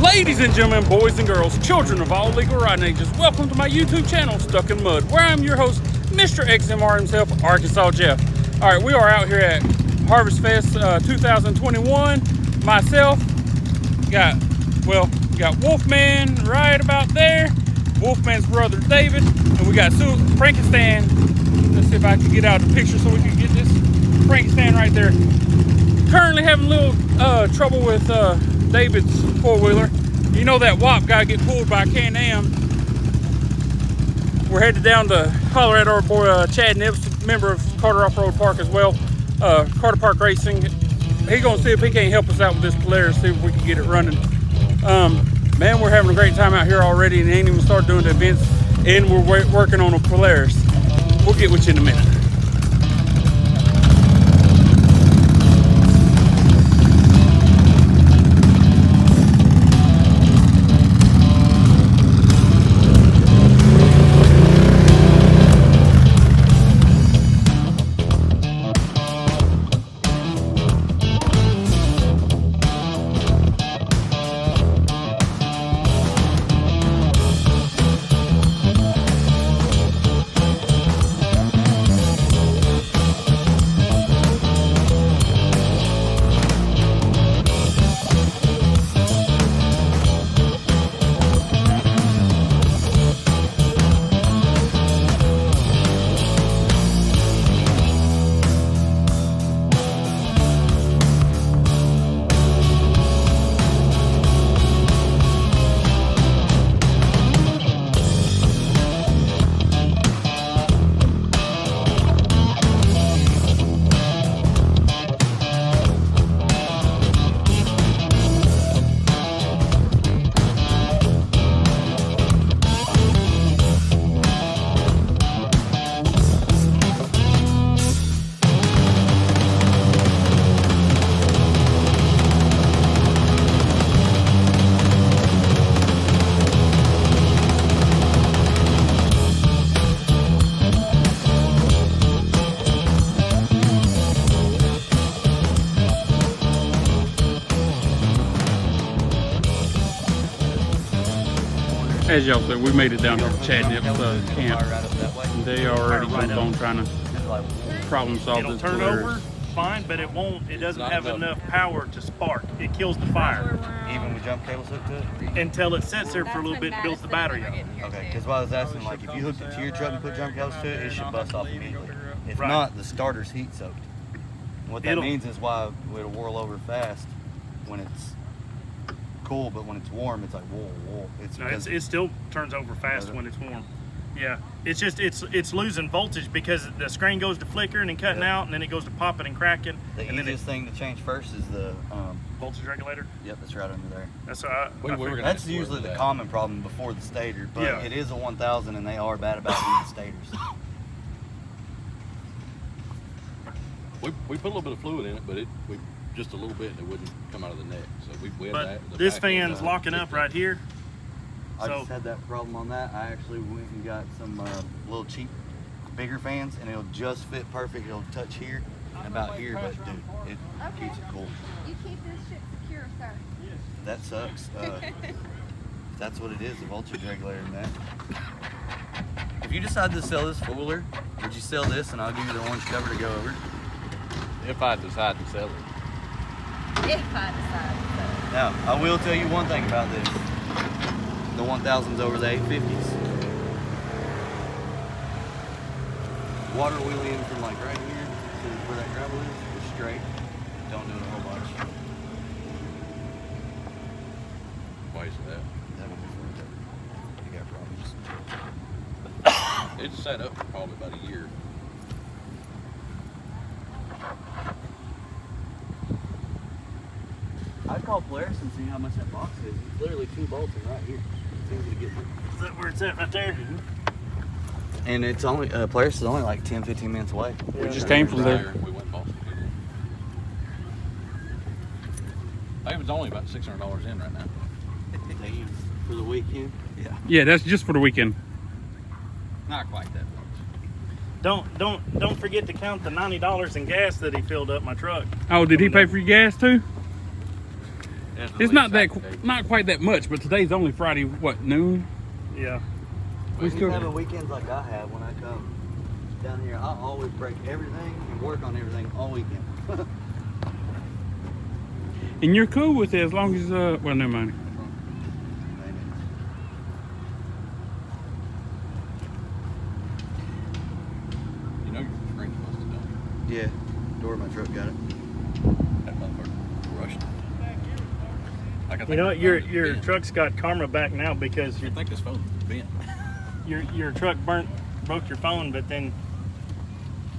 Ladies and gentlemen, boys and girls, children of all legal riding ages, welcome to my YouTube channel, Stuck in Mud, where I'm your host, Mr. XMR himself, Arkansas Jeff. All right, we are out here at Harvestfest 2021. Myself, we got Wolfman right about there, Wolfman's brother David, and we got Frankenstein. Let's see if I can get out the picture so we can get this Frankenstein right there. Currently having a little trouble with David's four-wheeler. You know that WOP guy get pulled by Can-Am. We're headed down to holler at our boy Chad Nibbs, member of Carter Off-Road Park as well. Carter Park Racing. He's gonna see if he can't help us out with this Polaris, see if we can get it running. Man, we're having a great time out here already and ain't even started doing the events, and we're working on a Polaris. We'll get with you in a minute. As y'all said, we made it down here to Chad Nibbs camp. They already jumped on trying to problem solve It'll this turn Polaris. over fine, but it won't. It doesn't have enough power to spark. It kills the fire. Even with jump cables hooked to it? Until it sits there for a little bit and builds the battery up. Okay, because what I was asking, like, if you hooked it to your truck and put jump cables to it, it should bust off immediately. If Right. not, the starter's heat soaked. What that It'll- means is why it'll whirl over fast when it's cool, but when it's warm, it's like whoa. No, it still turns over fast when it's warm. Yeah, it's just it's losing voltage because the screen goes to flickering and cutting out, and then it goes to popping and cracking. The and easiest thing to change first is the voltage regulator. Yep, that's right under there. That's That's usually the common problem before the stator, but Yeah. it is a 1000, and they are bad about using stators. We put a little bit of fluid in it, but we just a little bit, and it wouldn't come out of the neck. So we had But the this back end fan's done. locking up right here. I So- just had that problem on that. I actually went and got some little cheap, bigger fans, and it'll just fit perfect. It'll touch here and about here, but dude, it keeps it cool. You keep this shit secure, sir. That sucks. That's what it is, the voltage regulator and that. If you decide to sell this four-wheeler, would you sell this and I'll give you the orange cover to go over? If I decide to sell it. If I decide to. Now, I will tell you one thing about this. The 1000's over the 850s. Water wheelie in from like right here to where that gravel is straight. Don't do it a whole bunch. Why is that? That one was worth it. You got problems. It's set up for probably about a year. I'd call Polaris and see how much that box is. It's literally 2 bolts in right here. It's easy to get through. Is that where it's at right there? And it's only, Polaris is only like 10-15 minutes away. We just came from there. We went and bought some food. I think it was only about $600 in right now. For the weekend? Yeah. Yeah, that's just for the weekend. Not quite that much. Don't forget to count the $90 in gas that he filled up my truck. Oh, did he pay for your gas too? It's not not quite that much, but today's only Friday, what, noon? Yeah. We If you still having weekends like I have when I come down here, I always break everything and work on everything all weekend. and you're cool with it as long as well, never mind. You know your screen's busted, don't you? Yeah, door of my truck got it. That motherfucker rushed. Like, I You think know what? this Your phone's your bent. truck's got karma back now because I think this phone's bent. your truck broke your phone, but then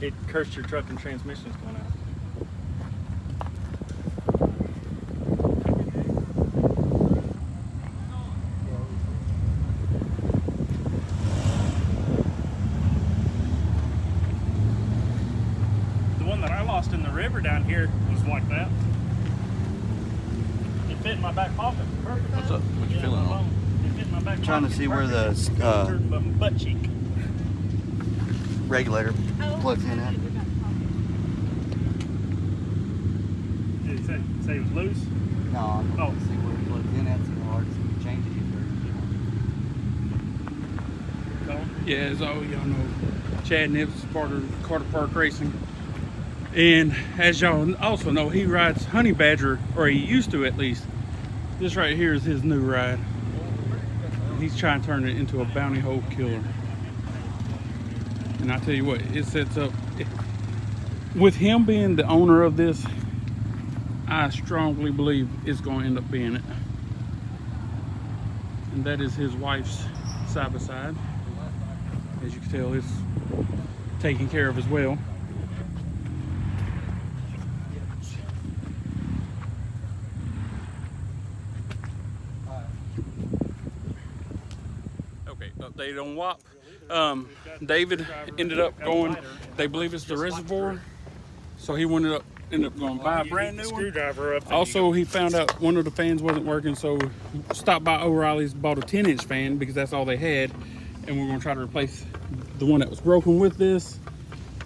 it cursed your truck and transmission's going out. The one that I lost in the river down here was like that. It fit in my back pocket. Perfect. What's up? What you Yeah, feeling my on? phone. It fit in my back Trying to pocket see where perfect. the My butt cheek. regulator Oh, plugs in at. Did it say it was loose? No, I'm Oh. gonna see where it plugs in at, see how hard it's gonna change it if Colin? Yeah, as all y'all know, Chad Nips is part of Carter Park Racing. And as y'all also know, he rides Honey Badger, or he used to at least. This right here is his new ride. He's trying to turn it into a bounty hole killer. And I tell you what, it sets up, with him being the owner of this, I strongly believe it's going to end up being it. And that is his wife's side by side. As you can tell, it's taken care of as well. Okay, update on WAP. David ended up going, they believe it's the reservoir, so he ended up going to buy a brand new one. Screwdriver up. Also, he found out one of the fans wasn't working, so stopped by O'Reilly's, bought a 10-inch fan because that's all they had, and we're going to try to replace the one that was broken with this.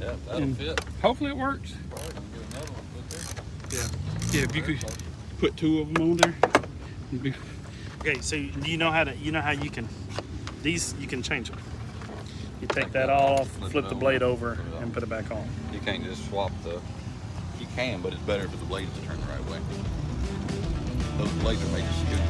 Yeah, that'll And fit. hopefully it works. Probably gonna get another one put there. Yeah, if you could put 2 of them on there, it'd be. Okay, so you know how you can these you can change them. You take that off, flip the blade over, and put it back on. You can't just swap the. You can, but it's better for the blades to turn the right way. Those blades are made to scoot.